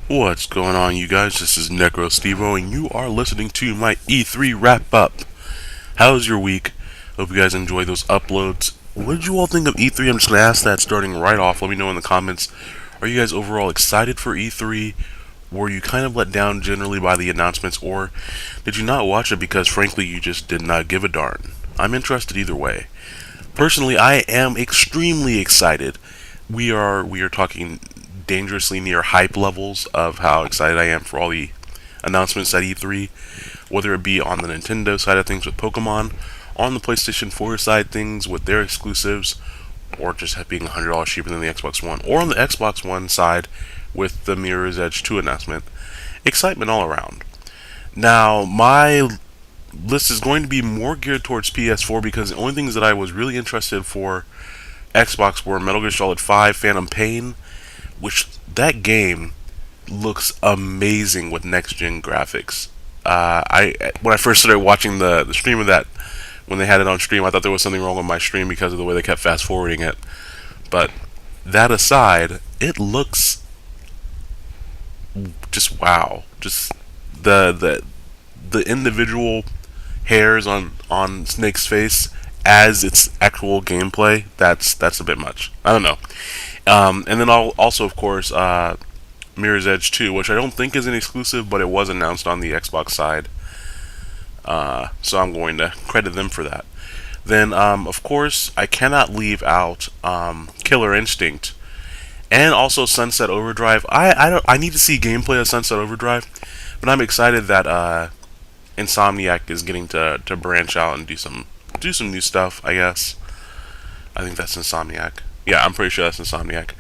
What's going on, you guys? This is Necrostevo, and you are listening to my E3 wrap up. How's your week? Hope you guys enjoy those uploads. What did you all think of E3? I'm just going to ask that starting right off. Let me know in the comments. Are you guys overall excited for E3? Were you kind of let down generally by the announcements, or did you not watch it because, frankly, you just did not give a darn? I'm interested either way. Personally, I am extremely excited. We are talking dangerously near hype levels of how excited I am for all the announcements at E3, whether it be on the Nintendo side of things with Pokemon, on the PlayStation 4 side things with their exclusives, or just being $100 cheaper than the Xbox One, or on the Xbox One side with the Mirror's Edge 2 announcement. Excitement all around. Now, my list is going to be more geared towards PS4 because the only things that I was really interested for Xbox were Metal Gear Solid 5 Phantom Pain, which that game looks amazing with next gen graphics. I When I first started watching the stream of that, when they had it on stream, I thought there was something wrong with my stream because of the way they kept fast forwarding it. But that aside, it looks just wow. Just the individual hairs on Snake's face as its actual gameplay. That's a bit much. I don't know. And then also, of course, Mirror's Edge 2, which I don't think is an exclusive, but it was announced on the Xbox side. So I'm going to credit them for that. Then, of course, I cannot leave out Killer Instinct and also Sunset Overdrive. I need to see gameplay of Sunset Overdrive, but I'm excited that Insomniac is getting to branch out and do some new stuff. I guess I think that's Insomniac. Yeah, I'm pretty sure that's Insomniac.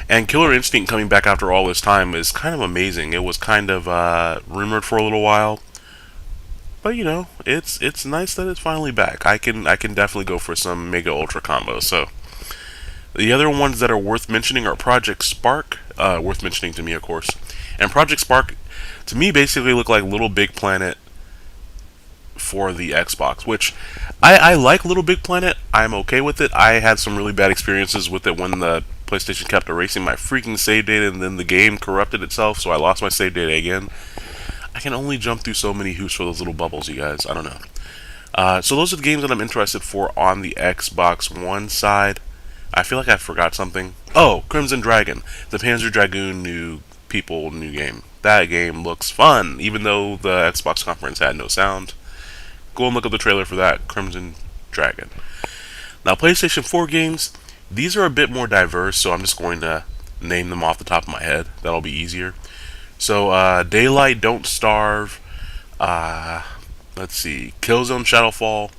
And Killer Instinct coming back after all this time is kind of amazing. It was kind of rumored for a little while, but it's nice that it's finally back. I can definitely go for some Mega Ultra combos. So the other ones that are worth mentioning are Project Spark, worth mentioning to me, of course. And Project Spark, to me, basically look like Little Big Planet for the Xbox, which I like Little Big Planet. I'm okay with it. I had some really bad experiences with it when the PlayStation kept erasing my freaking save data and then the game corrupted itself, so I lost my save data again. I can only jump through so many hoops for those little bubbles, you guys. I don't know. So those are the games that I'm interested for on the Xbox One side. I feel like I forgot something. Oh, Crimson Dragon, the Panzer Dragoon new game. That game looks fun, even though the Xbox conference had no sound. Go and look up the trailer for that, Crimson Dragon. Now, PlayStation 4 games, these are a bit more diverse, so I'm just going to name them off the top of my head. That'll be easier. So, Daylight, Don't Starve, let's see, Killzone Shadowfall,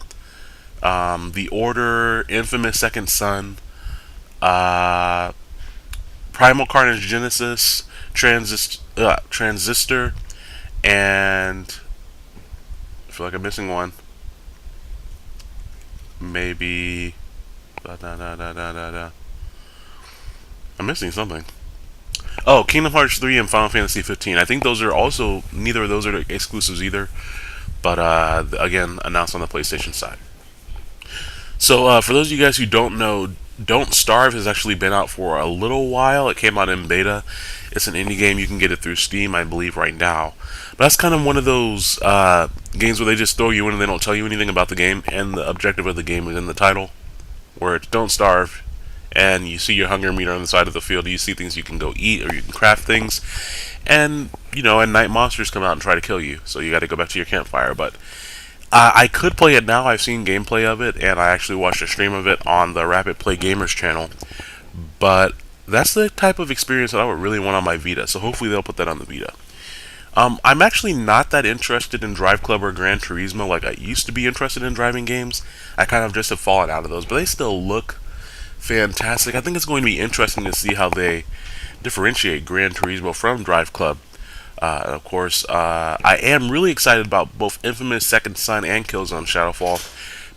The Order, Infamous Second Son, Primal Carnage Genesis, Transistor, and I feel like I'm missing one. Maybe. I'm missing something. Oh, Kingdom Hearts 3 and Final Fantasy 15. I think those are also, neither of those are exclusives either, but again, announced on the PlayStation side. So, for those of you guys who don't know, Don't Starve has actually been out for a little while. It came out in beta. It's an indie game. You can get it through Steam, I believe, right now. But that's kind of one of those games where they just throw you in and they don't tell you anything about the game, and the objective of the game is in the title, where it's Don't Starve, and you see your hunger meter on the side of the field. You see things you can go eat, or you can craft things, and, at night monsters come out and try to kill you, so you got to go back to your campfire. But I could play it now. I've seen gameplay of it, and I actually watched a stream of it on the Rapid Play Gamers channel. But that's the type of experience that I would really want on my Vita, so hopefully they'll put that on the Vita. I'm actually not that interested in Drive Club or Gran Turismo like I used to be interested in driving games. I kind of just have fallen out of those, but they still look fantastic. I think it's going to be interesting to see how they differentiate Gran Turismo from Drive Club. Of course, I am really excited about both Infamous Second Son and Killzone Shadowfall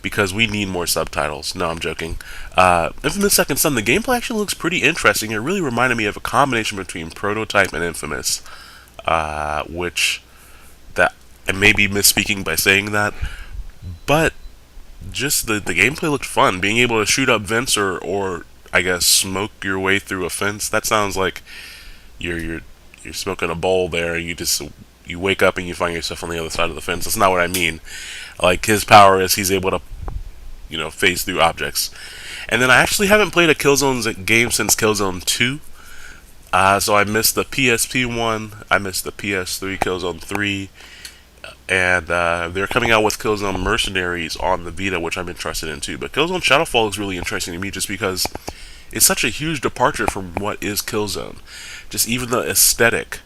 because we need more subtitles. No, I'm joking. Infamous Second Son, the gameplay actually looks pretty interesting. It really reminded me of a combination between Prototype and Infamous, which that I may be misspeaking by saying that, but just the gameplay looked fun. Being able to shoot up vents or I guess smoke your way through a fence. That sounds like you're you're smoking a bowl there, and you wake up and you find yourself on the other side of the fence. That's not what I mean. Like, his power is he's able to, phase through objects. And then I actually haven't played a Killzone game since Killzone 2. So I missed the PSP one, I missed the PS3 Killzone 3, and they're coming out with Killzone Mercenaries on the Vita, which I'm interested in too. But Killzone Shadowfall is really interesting to me just because it's such a huge departure from what is Killzone. Just even the aesthetic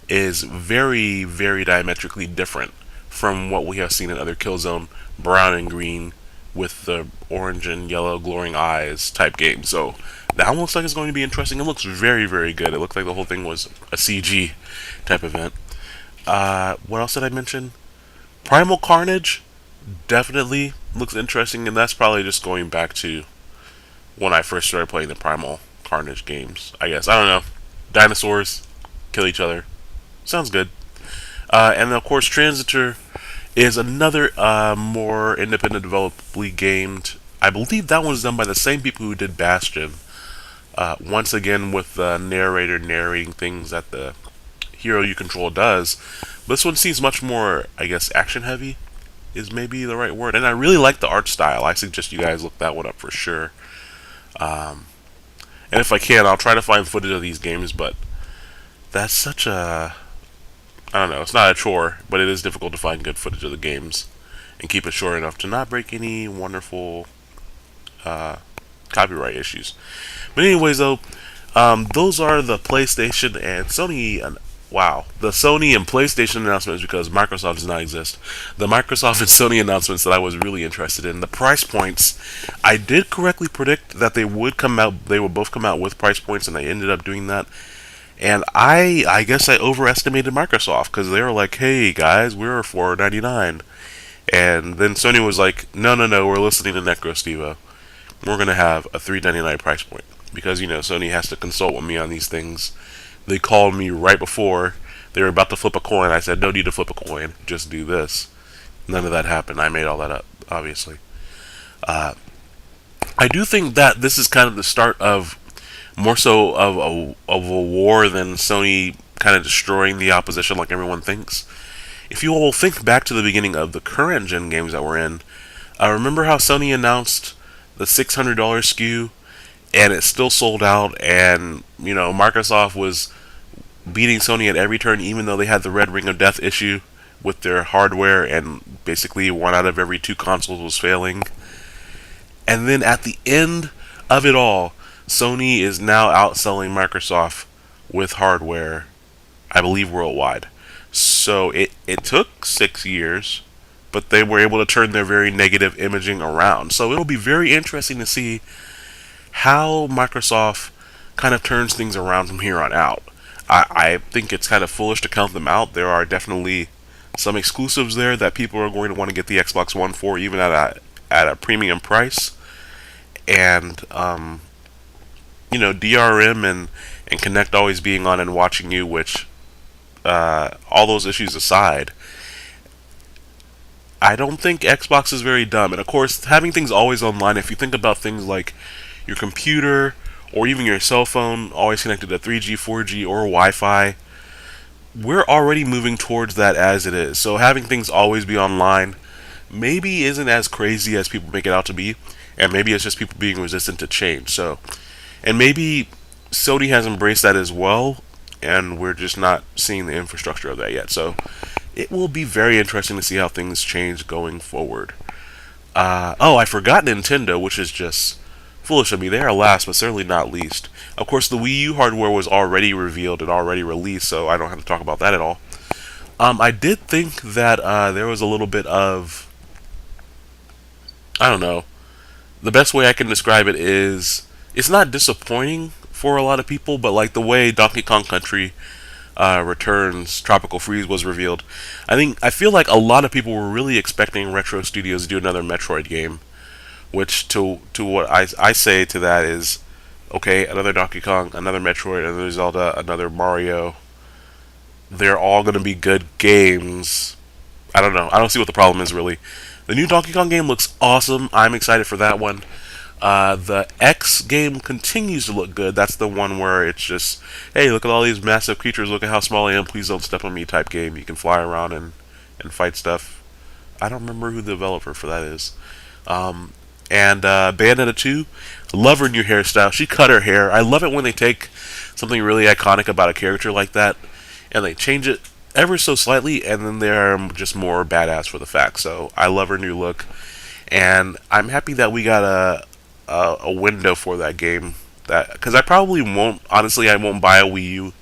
is very, very diametrically different from what we have seen in other Killzone brown and green with the orange and yellow glowing eyes type games. So that one looks like it's going to be interesting. It looks very, very good. It looked like the whole thing was a CG type event. What else did I mention? Primal Carnage definitely looks interesting, and that's probably just going back to when I first started playing the Primal Carnage games, I guess. I don't know. Dinosaurs kill each other. Sounds good. And then, of course, Transitor is another more independent developably gamed. I believe that one's done by the same people who did Bastion. Once again, with the narrator narrating things that the hero you control does. This one seems much more, I guess, action heavy is maybe the right word. And I really like the art style. I suggest you guys look that one up for sure. And if I can, I'll try to find footage of these games, but that's such a... I don't know, it's not a chore, but it is difficult to find good footage of the games and keep it short enough to not break any wonderful copyright issues. But anyways, though, those are the PlayStation and Sony... Wow, the Sony and PlayStation announcements, because Microsoft does not exist. The Microsoft and Sony announcements that I was really interested in. The price points, I did correctly predict that they would come out. They would both come out with price points, and they ended up doing that. And I guess I overestimated Microsoft because they were like, "Hey guys, we're $4.99," and then Sony was like, "No, no, no, we're listening to Necrostevo. We're gonna have a $3.99 price point because Sony has to consult with me on these things." They called me right before they were about to flip a coin. I said, "No need to flip a coin. Just do this." None of that happened. I made all that up, obviously. I do think that this is kind of the start of more so of a war than Sony kind of destroying the opposition like everyone thinks. If you all think back to the beginning of the current gen games that we're in, remember how Sony announced the $600 SKU and it still sold out, and Microsoft was beating Sony at every turn, even though they had the Red Ring of Death issue with their hardware, and basically one out of every two consoles was failing. And then at the end of it all, Sony is now outselling Microsoft with hardware, I believe, worldwide. So it took 6 years, but they were able to turn their very negative imaging around. So it'll be very interesting to see how Microsoft kind of turns things around from here on out. I think it's kind of foolish to count them out. There are definitely some exclusives there that people are going to want to get the Xbox One for, even at a premium price. And DRM and Kinect always being on and watching you, which all those issues aside, I don't think Xbox is very dumb. And of course, having things always online, if you think about things like your computer or even your cell phone always connected to 3G, 4G, or Wi-Fi, we're already moving towards that as it is. So having things always be online maybe isn't as crazy as people make it out to be, and maybe it's just people being resistant to change. So, and maybe Sony has embraced that as well, and we're just not seeing the infrastructure of that yet. So it will be very interesting to see how things change going forward. I forgot Nintendo, which is just foolish of me. They are last, but certainly not least. Of course, the Wii U hardware was already revealed and already released, so I don't have to talk about that at all. I did think that there was a little bit of... I don't know. The best way I can describe it is... It's not disappointing for a lot of people, but like the way Donkey Kong Country Returns Tropical Freeze was revealed, I feel like a lot of people were really expecting Retro Studios to do another Metroid game. Which to what I say to that is, okay, another Donkey Kong, another Metroid, another Zelda, another Mario. They're all going to be good games. I don't know. I don't see what the problem is, really. The new Donkey Kong game looks awesome. I'm excited for that one. The X game continues to look good. That's the one where it's just, hey, look at all these massive creatures. Look at how small I am. Please don't step on me type game. You can fly around and fight stuff. I don't remember who the developer for that is. And Bayonetta 2, love her new hairstyle. She cut her hair. I love it when they take something really iconic about a character like that and they change it ever so slightly, and then they're just more badass for the fact. So I love her new look, and I'm happy that we got a window for that game. That because I probably won't, honestly, I won't buy a Wii U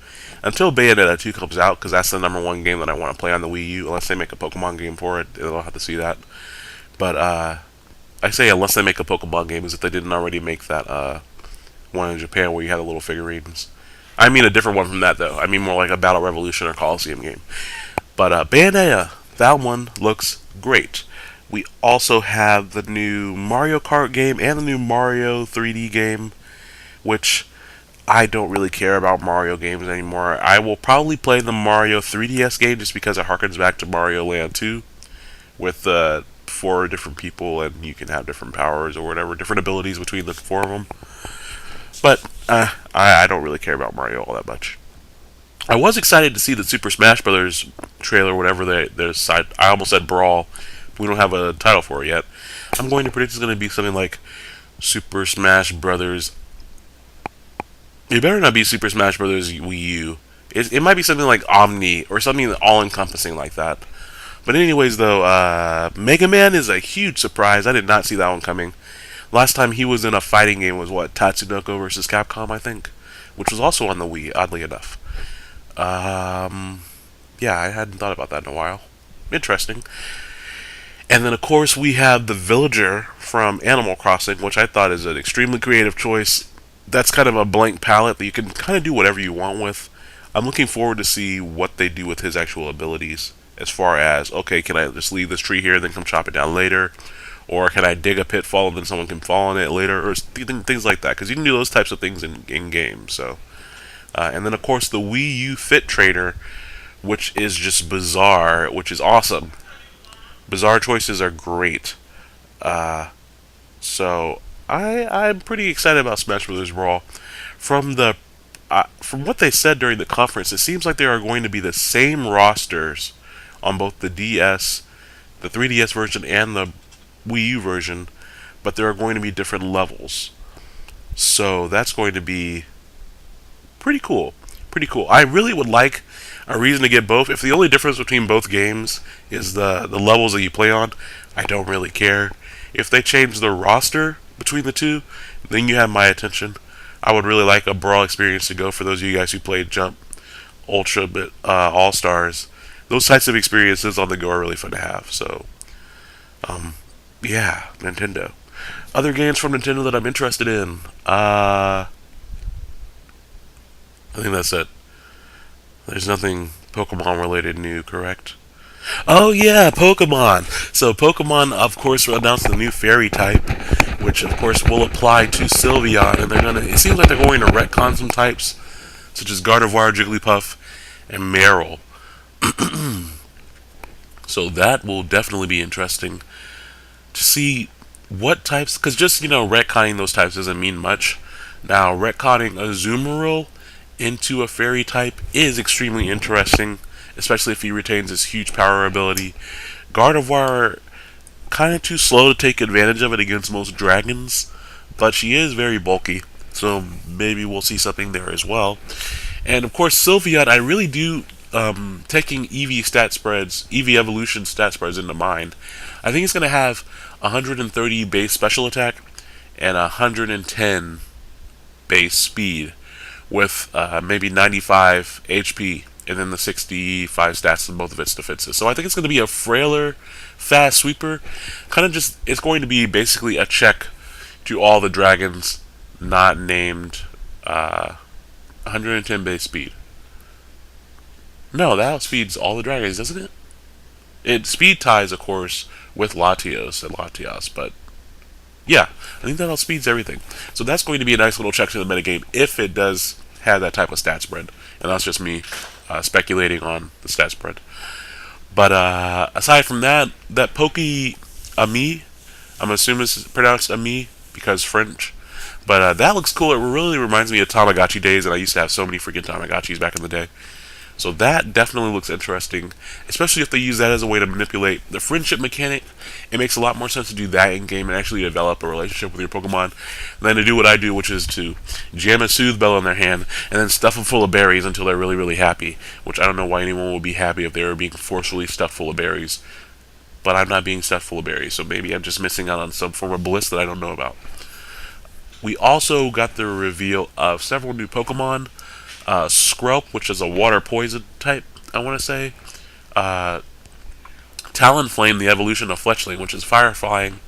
until Bayonetta 2 comes out, because that's the number one game that I want to play on the Wii U. Unless they make a Pokemon game for it, they'll have to see that. But I say unless they make a Pokemon game, as if they didn't already make that one in Japan where you had the little figurines. I mean a different one from that though. I mean more like a Battle Revolution or Coliseum game. But Bayonetta, that one looks great. We also have the new Mario Kart game and the new Mario 3D game, which I don't really care about Mario games anymore. I will probably play the Mario 3DS game just because it harkens back to Mario Land 2 with 4 different people and you can have different powers or whatever, different abilities between the 4 of them. But I don't really care about Mario all that much. I was excited to see the Super Smash Brothers trailer, whatever their side. I almost said Brawl. We don't have a title for it yet. I'm going to predict it's going to be something like Super Smash Brothers. It better not be Super Smash Brothers Wii U. It might be something like Omni or something all-encompassing like that. But anyways, though, Mega Man is a huge surprise. I did not see that one coming. Last time he was in a fighting game was what, Tatsunoko versus Capcom, I think, which was also on the Wii, oddly enough. Yeah, I hadn't thought about that in a while. Interesting. And then, of course, we have the Villager from Animal Crossing, which I thought is an extremely creative choice. That's kind of a blank palette that you can kind of do whatever you want with. I'm looking forward to see what they do with his actual abilities. As far as, okay, can I just leave this tree here and then come chop it down later? Or can I dig a pitfall and then someone can fall in it later? Or things like that. Because you can do those types of things in games. So, and then, of course, the Wii U Fit Trainer, which is just bizarre, which is awesome. Bizarre choices are great. So I'm pretty excited about Smash Bros. Brawl. From what they said during the conference, it seems like there are going to be the same rosters on both the DS, the 3DS version, and the Wii U version, but there are going to be different levels. So that's going to be pretty cool. Pretty cool. I really would like a reason to get both. If the only difference between both games is the levels that you play on, I don't really care. If they change the roster between the two, then you have my attention. I would really like a Brawl experience to go for those of you guys who played Jump, Ultra, All Stars. Those types of experiences on the go are really fun to have. So, yeah, Nintendo. Other games from Nintendo that I'm interested in. I think that's it. There's nothing Pokemon related new, correct? Oh yeah, Pokemon. So Pokemon, of course, announced the new Fairy type, which of course will apply to Sylveon, and it seems like they're going to retcon some types, such as Gardevoir, Jigglypuff, and Meryl. So that will definitely be interesting to see what types, because just, retconning those types doesn't mean much. Now, retconning a Azumarill into a Fairy type is extremely interesting, especially if he retains his huge power ability. Gardevoir, kind of too slow to take advantage of it against most dragons, but she is very bulky, so maybe we'll see something there as well. And of course, Sylveon, I really do, taking EV evolution stat spreads into mind, I think it's going to have 130 base special attack and 110 base speed with maybe 95 HP and then the 65 stats in both of its defenses. So I think it's going to be a frailer, fast sweeper. It's going to be basically a check to all the dragons not named 110 base speed. No, that outspeeds all the dragons, doesn't it? It speed ties, of course, with Latios and Latias, but yeah, I think that outspeeds everything. So that's going to be a nice little check to the metagame if it does have that type of stat spread. And that's just me speculating on the stat spread. But aside from that Poke Ami, I'm assuming it's pronounced Ami, because French. But that looks cool. It really reminds me of Tamagotchi days, and I used to have so many freaking Tamagotchis back in the day. So that definitely looks interesting, especially if they use that as a way to manipulate the friendship mechanic. It makes a lot more sense to do that in game and actually develop a relationship with your Pokemon than to do what I do, which is to jam a Soothe Bell in their hand and then stuff them full of berries until they're really, really happy. Which I don't know why anyone would be happy if they were being forcefully stuffed full of berries. But I'm not being stuffed full of berries, so maybe I'm just missing out on some form of bliss that I don't know about. We also got the reveal of several new Pokemon. Skrelp, which is a water poison type, I want to say. Talonflame, the evolution of Fletchling, which is fire flying.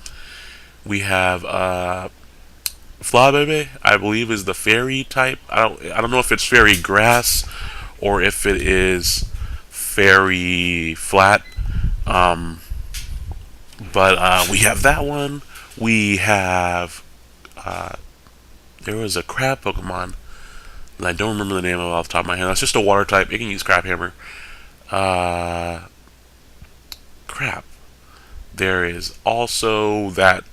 We have Flabebe, I believe, is the fairy type. I don't know if it's fairy grass or if it is fairy flat. But we have that one. We have there was a crab Pokemon, and I don't remember the name of it off the top of my head. That's just a water type. It can use Crab Hammer. Crap. There is also that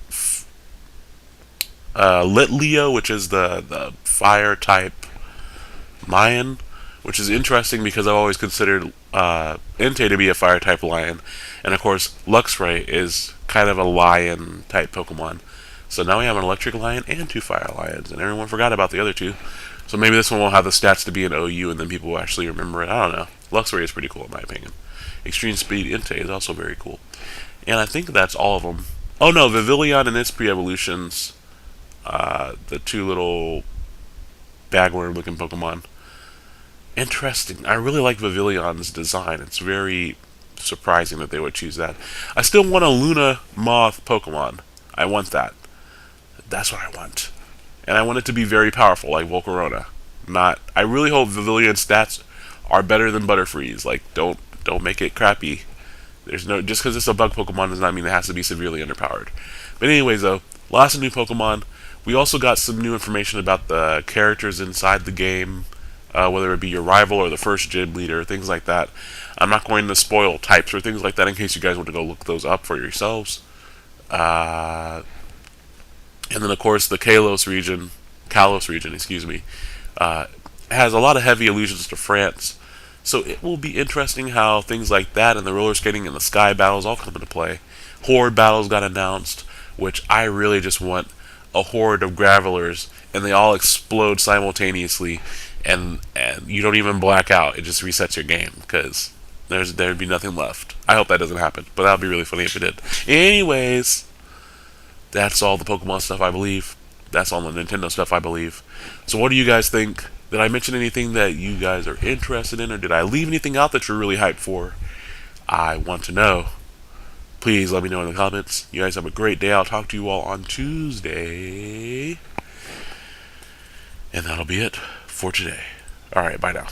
Litleo, which is the fire type lion, which is interesting because I've always considered Entei to be a fire type lion, and of course Luxray is kind of a lion type Pokemon. So now we have an electric lion and 2 fire lions, and everyone forgot about the other 2. So maybe this one won't have the stats to be an OU, and then people will actually remember it. I don't know. Luxray is pretty cool in my opinion. Extreme Speed Entei is also very cool. And I think that's all of them. Oh no, Vivillon and its pre-evolutions. The 2 little bagworm-looking Pokemon. Interesting. I really like Vivillon's design. It's very surprising that they would choose that. I still want a Luna Moth Pokemon. I want that. That's what I want. And I want it to be very powerful, like Volcarona. I really hope Vivillion's stats are better than Butterfree's. Like, don't make it crappy. Just because it's a bug Pokemon does not mean it has to be severely underpowered. But anyways, though, lots of new Pokemon. We also got some new information about the characters inside the game, whether it be your rival or the first gym leader, things like that. I'm not going to spoil types or things like that in case you guys want to go look those up for yourselves. And then, of course, the Kalos region, has a lot of heavy allusions to France. So it will be interesting how things like that and the roller skating and the sky battles all come into play. Horde battles got announced, which I really just want a horde of Gravelers, and they all explode simultaneously, and you don't even black out. It just resets your game, because there'd be nothing left. I hope that doesn't happen, but that would be really funny if it did. Anyways, that's all the Pokemon stuff, I believe. That's all the Nintendo stuff, I believe. So what do you guys think? Did I mention anything that you guys are interested in, or did I leave anything out that you're really hyped for? I want to know. Please let me know in the comments. You guys have a great day. I'll talk to you all on Tuesday. And that'll be it for today. Alright, bye now.